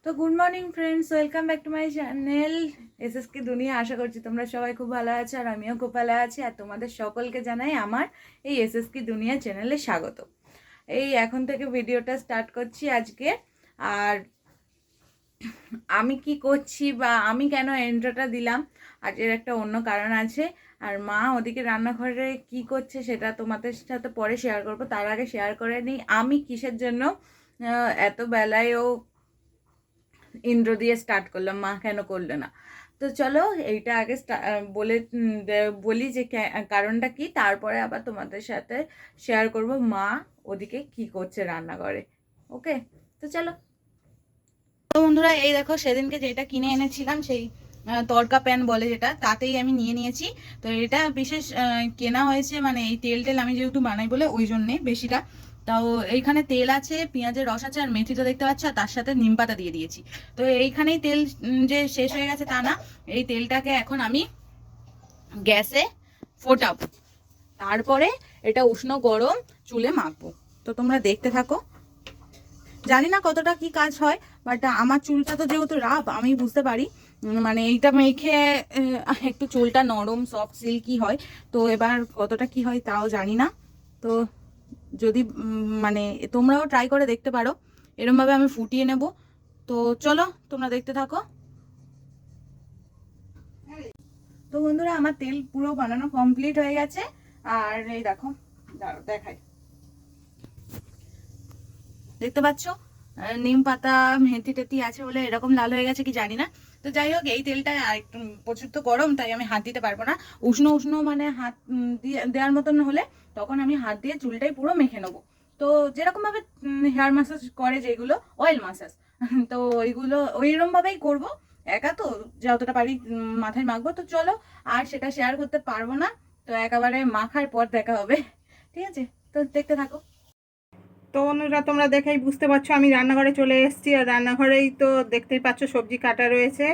তো good morning friends, welcome back to my channel SSK দুনিয়া। আশা করছি তোমরা সবাই খুব ভালো আছো আর আমিও খুব ভালো আছি। আর তোমাদের সকলকে জানাই আমার এই এসএসকে দুনিয়া চ্যানেলে স্বাগত। এই এখন থেকে ভিডিওটা স্টার্ট করছি আজকে। আর আমি কি করছি বা আমি কেন এন্ট্রোটা দিলাম, আর এর একটা অন্য কারণ আছে। আর মা ওদিকে রান্নাঘরে কি করছে সেটা তোমাদের সাথে পরে শেয়ার করবো। তার আগে শেয়ার করে নিই আমি কিসের জন্য এত বেলায় ও ইন্দ্র দিয়ে স্টার্ট করলাম, মা কেন করলো না। তো চলো এইটা আগে বলে বলি যে কারণটা কি, তারপরে আবার তোমাদের সাথে শেয়ার করব মা ওদিকে কি করছে রান্নাঘরে। ওকে, তো চলো। তো বন্ধুরা, এই দেখো সেদিনকে যেটা কিনে এনেছিলাম সেই তড়কা প্যান বলে যেটা, তাতেই আমি নিয়ে নিয়েছি। তো এটা বিশেষ কেনা হয়েছে, মানে এই তেল টেল আমি যেহেতু বানাই বলে ওই জন্যে বেশিটা। তাও এইখানে তেল আছে, পেঁয়াজের রস আছে, আর মেথি তো দেখতে পাচ্ছ, আর তার সাথে নিম পাতা দিয়ে দিয়েছি। তো এইখানেই তেল যে শেষ হয়ে গেছে তা না, এই তেলটাকে এখন আমি গ্যাসে ফোটাবো, তারপরে এটা উষ্ণ গরম চুলে মাখবো। তো তোমরা দেখতে থাকো। জানি না কতটা কি কাজ হয়, বাট আমার চুলটা তো যেহেতু রাফ আমি বুঝতে পারি, মানে এইটা মেখে একটু চুলটা নরম সফট সিল্কি হয়। তো এবার কতটা কি হয় তাও জানি না। তো যদি মানে তোমরাও ট্রাই করে দেখতে পারো, এরমভাবে আমি ফুটিয়ে নেব। তো চলো তোমরা দেখতে থাকো। তো বন্ধুরা, আমার তেল পুরো বানানো কমপ্লিট হয়ে গেছে। আর এই দেখো, দাঁড়াও দেখাই, দেখতে পাচ্ছ নিম পাতা মেথি টেথি আছে বলে এরকম লাল হয়ে গেছে কি জানি না। তো যাই হোক, এই তেলটা একটু প্রচুর তো গরম, তাই আমি হাত দিতে পারবো না। উষ্ণ উষ্ণ মানে হাত দিয়ে দেওয়ার মতন হলে তখন আমি হাত দিয়ে চুলটাই পুরো মেখে নেবো। তো যেরকম ভাবে হেয়ার ম্যাসাজ করে, যেগুলো অয়েল ম্যাসাজ, তো ওইগুলো ওইরকম ভাবেই করবো। একা তো যতটা পারি মাথায় মাখবো। তো চলো, আর সেটা শেয়ার করতে পারবো না। তো একেবারে মাখার পর দেখা হবে, ঠিক আছে? তো দেখতে থাকো। তো বন্ধুরা, তোমরা দেখেই বুঝতে পারছো আমি রান্নাঘরে চলে এসেছি। আর রান্নাঘরেই তো দেখতেই পাচ্ছ সবজি কাটা রয়েছে।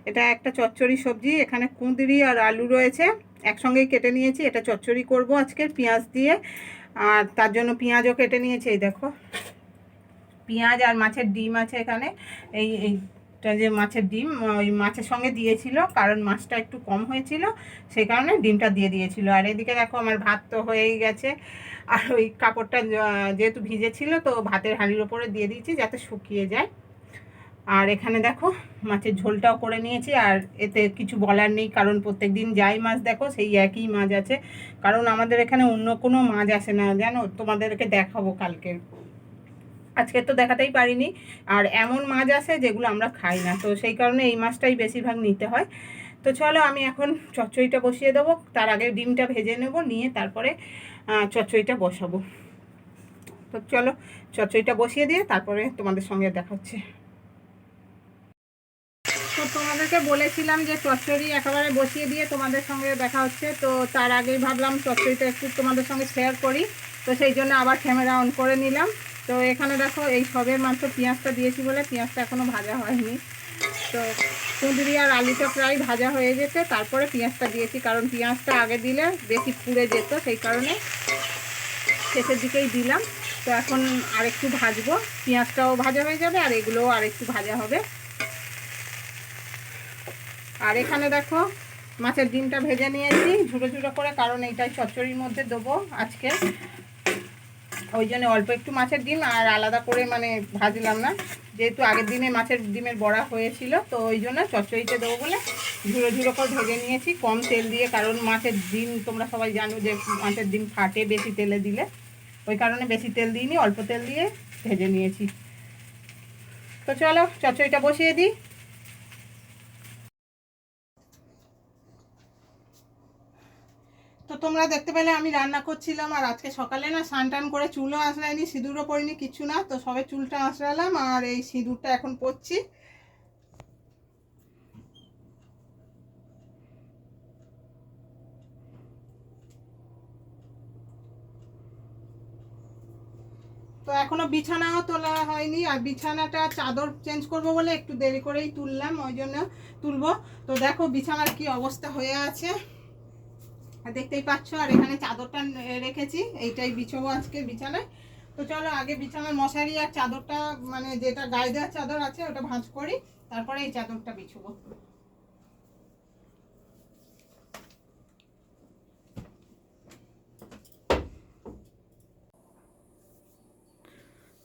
এটা একটা চচ্চড়ি সবজি, এখানে কুঁদরি আর আলু রয়েছে, একসঙ্গেই কেটে নিয়েছি। এটা চচ্চড়ি করব আজকে পেঁয়াজ দিয়ে। আর তার জন্য পেঁয়াজও কেটে নিয়েছি। এই দেখো, পেঁয়াজ আর মাছের ডিম আছে এখানে। এইটা যে মাছের ডিম, ওই মাছের সঙ্গে দিয়েছিল, কারণ মাছটা একটু কম হয়েছিল, সেই কারণে ডিমটা দিয়ে দিয়েছিল। আর এদিকে দেখো আমার ভাত তো হয়েই গেছে। আর ওই কাপড়টা যেহেতু ভিজেছিল, তো ভাতের হাঁড়ির ওপরে দিয়ে দিয়েছি যাতে শুকিয়ে যায়। আর এখানে দেখো মাছের ঝোলটাও করে নিয়েছি। আর এতে কিছু বলার নেই, কারণ প্রত্যেক দিন যাই মাছ দেখো সেই একই মাছ আছে। কারণ আমাদের এখানে অন্য কোনো মাছ আসে না, জানো, তোমাদেরকে দেখাবো কালকে, আজকে তো দেখাতেই পারিনি। আর এমন মাছ আছে যেগুলো আমরা খাই না, তো সেই কারণে এই মাছটাই বেশিরভাগ নিতে হয়। তো চলো আমি এখন চচ্চড়িটা বসিয়ে দেবো। তার আগে ডিমটা ভেজে নেব, নিয়ে তারপরে চচ্চড়িটা বসাবো। তো চলো চচ্চড়িটা বসিয়ে দিয়ে তারপরে তোমাদের সঙ্গে দেখা হচ্ছে। তো তোমাদেরকে বলেছিলাম যে চচ্চড়ি একেবারে বসিয়ে দিয়ে তোমাদের সঙ্গে দেখা হচ্ছে। তো তার আগেই ভাবলাম চচ্চড়িটা একটু তোমাদের সঙ্গে শেয়ার করি, তো সেই জন্য আবার ক্যামেরা অন করে নিলাম। তো এখানে দেখো এই সবের মাত্র পেঁয়াজটা দিয়েছি বলে পেঁয়াজটা এখনও ভাজা হয়নি। তো কুঁদরি আর আলুটা প্রায় ভাজা হয়ে যেতে তারপরে পেঁয়াজটা দিয়েছি, কারণ পেঁয়াজটা আগে দিলে বেশি পুড়ে যেত, সেই কারণে শেষের দিকেই দিলাম। তো এখন আরেকটু ভাজবো, পেঁয়াজটাও ভাজা হয়ে যাবে আর এগুলোও আরেকটু ভাজা হবে। আর এখানে দেখো মাছের ডিমটা ভেজে নিয়েছি ঝুড়ো ঝুড়ো করে, কারণ এইটাই চচ্চড়ির মধ্যে দেবো আজকে, ওই জন্য অল্প একটু মাছের ডিম আর আলাদা করে মানে ভাজলাম না, যেহেতু আগের দিনে মাছের ডিমের বড়া হয়েছিল, তো ওই জন্য চচ্চড়িতে দেবো বলে ঝুড়ো ঝুড়ো করে ভেজে নিয়েছি কম তেল দিয়ে। কারণ মাছের ডিম তোমরা সবাই জানো যে মাছের ডিম ফাটে বেশি তেলে দিলে, ওই কারণে বেশি তেল দিইনি, অল্প তেল দিয়ে ভেজে নিয়েছি। তো চলো চচ্চড়িটা বসিয়ে দিই। তো তোমরা দেখতে পেলে আমি রান্না করছিলাম। আর আজকে সকালে না স্নান টান করে চুলও আঁচড়াইনি, সিঁদুরও পরিনি, কিচ্ছু না। তো সবে চুলটা আঁচড়ালাম আর এই সিঁদুরটা এখন পরছি। তো এখনো বিছানাও তোলা হয়নি, আর বিছানাটা চাদর চেঞ্জ করব বলে একটু দেরি করেই তুললাম, ওই জন্য তুলবো। তো দেখো বিছানার কি অবস্থা হয়ে আছে দেখতেই পাচ্ছ। আর এখানে চাদরটা রেখেছি, এইটাই বিছবো আজকে বিছানায়। তো চলো আগে বিছানার মশারি আর চাদরটা, মানে যেটা গায়ে দেওয়ার চাদর আছে ওটা ভাঁজ করি, তারপরে এই চাদরটা বিছবো।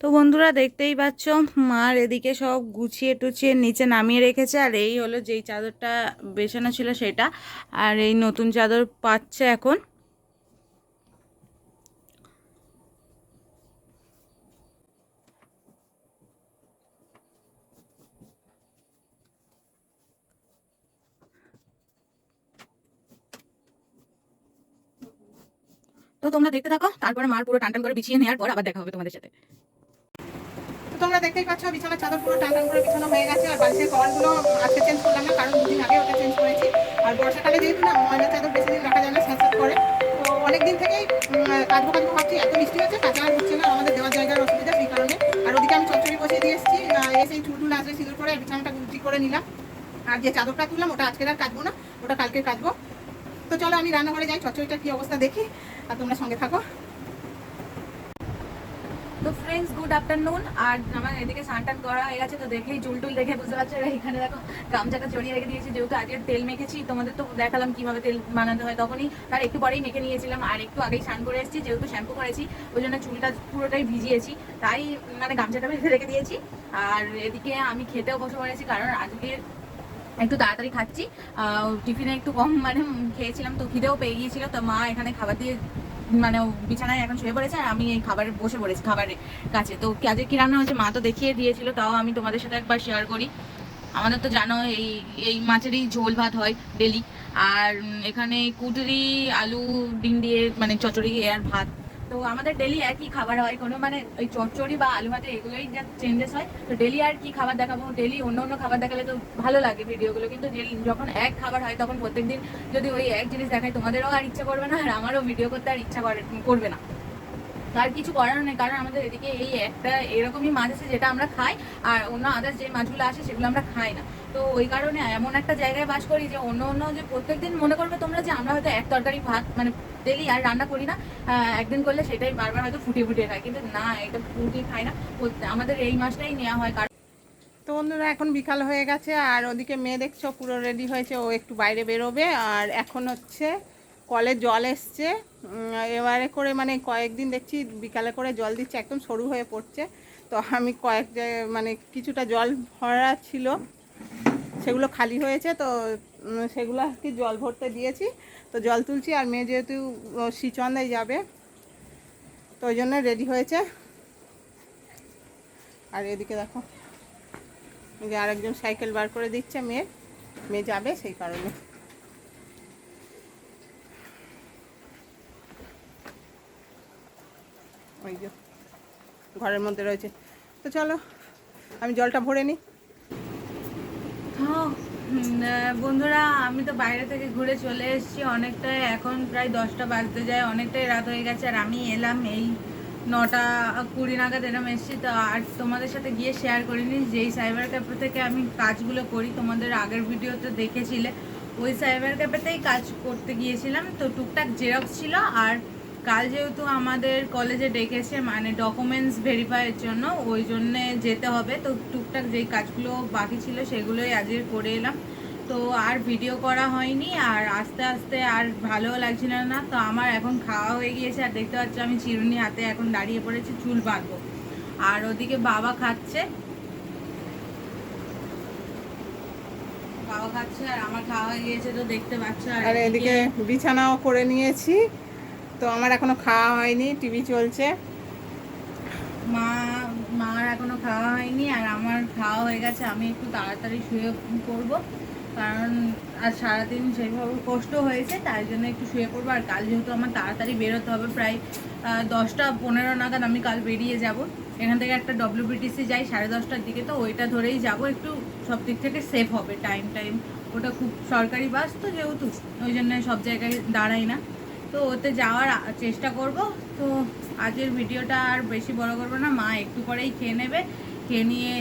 তো বন্ধুরা দেখতেই পাচ্ছ, মার এদিকে সব গুছিয়ে টুছিয়ে নিচে নামিয়ে রেখেছে, আর এই হলো যেই চাদরটা বেছানো ছিল সেটা, আর এই নতুন চাদর পাচ্ছে এখন। তো তোমরা দেখতে থাকো, তারপরে মার পুরো টান টান করে বিছিয়ে নেওয়ার পর আবার দেখা হবে তোমাদের সাথে। তো তোমরা দেখতেই পাচ্ছ বিছানার চাদর পুরো টান টান করে বিছানো হয়ে গেছে, আর বালিশের কভারগুলো আজকে চেঞ্জ করলাম না, কারণ দুদিন আগে ওটা চেঞ্জ করেছি। আর বর্ষাকালে যেহেতু না ময়লা চাদর বেশি দিন রাখা যায় না, স্যাঁতস্যাঁত করে, তো অনেক দিন থেকেই কাচবো কাচবো ভাবছি, এত বৃষ্টি হচ্ছে কাঁচা আর হচ্ছে না, আমাদের দেওয়ার জায়গার অসুবিধা, সেই কারণে। আর ওদিকে আমি চচ্চড়ি বসিয়ে দিয়ে এসেছি, এসে চুল টুল আসলে সিঁদুর করে বিছানাটা গুটি করে নিলাম। আর যে চাদরটা তুললাম ওটা আজকে আর কাচবো না, ওটা কালকে কাচবো। তো চলো আমি রান্নাঘরে যাই, চচ্চড়িটা কি অবস্থা দেখি, আর তোমরা সঙ্গে থাকো। তো ফ্রেন্ডস, গুড আফটারনুন। আর আমার এদিকে স্নান টান করা হয়ে গেছে, তো দেখেই চুল টুল দেখে বুঝতে পারছো, এখানে দেখো গামছাটা জড়িয়ে রেখে দিয়েছি, যেহেতু আজকে তেল মেখেছি, তোমাদের তো দেখালাম কিভাবে তেল বানাতে হয় তখনই, তার একটু পরেই মেখে নিয়েছিলাম, আর একটু আগেই স্নান করে এসেছি, যেহেতু শ্যাম্পু করেছি ওই জন্য চুলটা পুরোটাই ভিজিয়েছি, তাই মানে গামছাটা বেঁধে রেখে দিয়েছি। আর এদিকে আমি খেতেও বসে পড়েছি, কারণ আজকে একটু তাড়াতাড়ি খাচ্ছি, টিফিনে একটু কম মানে খেয়েছিলাম, তো খিদেও পেয়ে গিয়েছিল, তো মা এখানে খাবার দিয়ে মানে বিছানায় এখন শুয়ে পড়েছে, আর আমি এই খাবারে বসে পড়েছি খাবারের কাছে। তো আজকে কি রান্না হয়েছে মা তো দেখিয়ে দিয়েছিল, তাও আমি তোমাদের সাথে একবার শেয়ার করি। আমাদের তো জানো এই এই মাছেরই ঝোল ভাত হয় ডেলি, আর এখানে কুদরি আলু ডিম দিয়ে মানে চচ্চড়ি আর ভাত। তো আমাদের ডেলি একই খাবার হয়, কোনো মানে ওই চচ্চড়ি বা আলু ভাতে এগুলোই যা চেঞ্জেস হয়। তো ডেলি আর কি খাবার দেখাবো, ডেলি অন্য অন্য খাবার দেখালে তো ভালো লাগে ভিডিওগুলো, কিন্তু যখন এক খাবার হয় তখন প্রত্যেকদিন যদি ওই এক জিনিস দেখায় তোমাদেরও আর ইচ্ছা করবে না, আর আমারও ভিডিও করতে আর ইচ্ছা করবে না। তার কিছু করার নেই, কারণ আমাদের এদিকে এই একটা এরকমই মাছ আছে যেটা আমরা খাই, আর অন্য আদার্স যে মাছগুলো আসে সেগুলো আমরা খাই না। তো ওই কারণে এমন একটা জায়গায় বাস করি যে অন্য অন্য যে প্রত্যেকদিন মনে করবে তোমরা যে আমরা হয়তো এক তরকারি ভাত মানে ডেলি আর রান্না করি না, একদিন করলে সেটাই বারবার হয়তো ফুটিয়ে ফুটিয়ে খাই, কিন্তু না, এটা ফুটিয়ে খাই না, আমাদের এই মাছটাই নেওয়া হয়। কারণ তো বন্ধুরা এখন বিকাল হয়ে গেছে, আর ওদিকে মেয়ে দেখছো পুরো রেডি হয়েছে, ও একটু বাইরে বেরোবে। আর এখন হচ্ছে কলে জল এসছে, এবারে করে মানে কয়েকদিন দেখছি বিকালে করে জল দিচ্ছে, একদম সরু হয়ে পড়ছে। তো আমি মানে কিছুটা জল ভরা ছিল, সেগুলো খালি হয়েছে, তো সেগুলো আর কি জল ভরতে দিয়েছি, তো জল তুলছি। আর মেয়ে যেহেতু শ্রীচন্দায় যাবে, তো ওই জন্য রেডি হয়েছে। আর এদিকে দেখো যে আরেকজন সাইকেল বার করে দিচ্ছে, মেয়ে যাবে সেই কারণে। ওই যে ঘরের মধ্যে রয়েছে। তো চলো আমি জলটা ভরে নিই। বন্ধুরা, আমি তো বাইরে থেকে ঘুরে চলে এসেছি অনেকটাই, এখন প্রায় 10টা বাজতে যায়, অনেকটাই রাত হয়ে গেছে, আর আমি এলাম এই 9টা 20 নাগাদ এরম এসেছি। তো আর তোমাদের সাথে গিয়ে শেয়ার করিনি, যেই সাইবার ক্যাফে থেকে আমি কাজগুলো করি, তোমাদের আগের ভিডিওতে দেখেছিলে, ওই সাইবার ক্যাফেতেই কাজ করতে গিয়েছিলাম। তো টুকটাক জেরক্স ছিল, আর কাল যেহেতু আমাদের কলেজে ডেকেছে মানে ডকুমেন্টস ভেরিফাইয়ের জন্য, ওই জন্যে যেতে হবে, তো টুকটাক যেই কাজগুলো বাকি ছিল সেগুলোই আজকে করে এলাম। তো আর ভিডিও করা হয়নি, আর আস্তে আস্তে আর ভালোও লাগছিল না। তো আমার এখন খাওয়া হয়ে গিয়েছে, আর দেখতে পাচ্ছ আমি চিরুনি হাতে এখন দাঁড়িয়ে পড়েছি চুল বাঁধবো, আর ওদিকে বাবা খাচ্ছে, আর আমার খাওয়া হয়ে গিয়েছে, তো দেখতে পাচ্ছ। আর এদিকে বিছানাও করে নিয়েছি, তো আমার এখনো খাওয়া হয়নি, টিভি চলছে। মার এখনো খাওয়া হয়নি, আর আমার খাওয়া হয়ে গেছে। আমি একটু তাড়াতাড়ি শুয়ে পড়বো, কারণ আজ সারাদিন সেইভাবে কষ্ট হয়েছে, তাই জন্য একটু শুয়ে পড়বো। আর কাল যেহেতু আমার তাড়াতাড়ি বেরোতে হবে, প্রায় 10টা 15 নাগাদ আমি কাল বেরিয়ে যাব। এখান থেকে একটা WBTC যাই 10:30টার দিকে, তো ওইটা ধরেই যাব, একটু সব দিক থেকে সেফ হবে, টাইম ওটা খুব সরকারি বাস তো যেহেতু, ওই জন্য সব জায়গায় দাঁড়াই না, তো ওতে যাওয়ার চেষ্টা করব। তো আজকের ভিডিওটা আর বেশি বড় করবো না, মা একটু পরেই খেয়ে নেবে, খেয়ে নিয়ে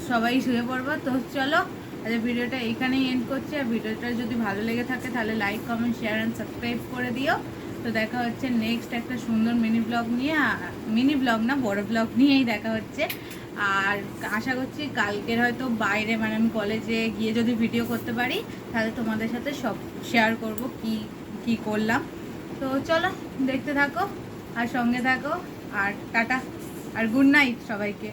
সবাই শুয়ে পড়বো। তো চলো আজকের ভিডিওটা এইখানেই এন্ড করছি, আর ভিডিওটা যদি ভালো লেগে থাকে তাহলে like comment share and subscribe করে দিও। তো দেখা হচ্ছে নেক্সট একটা সুন্দর মিনি ব্লগ নিয়ে, মিনি ব্লগ না বড় ব্লগ নিয়েই দেখা হচ্ছে। আর আশা করছি কালকের হয়তো বাইরে মানে আমি কলেজে গিয়ে যদি ভিডিও করতে পারি তাহলে তোমাদের সাথে সব শেয়ার করব কি কি করলাম। তো চলো দেখতে থাকো আর সঙ্গে থাকো, আর টাটা আর গুড নাইট সবাইকে।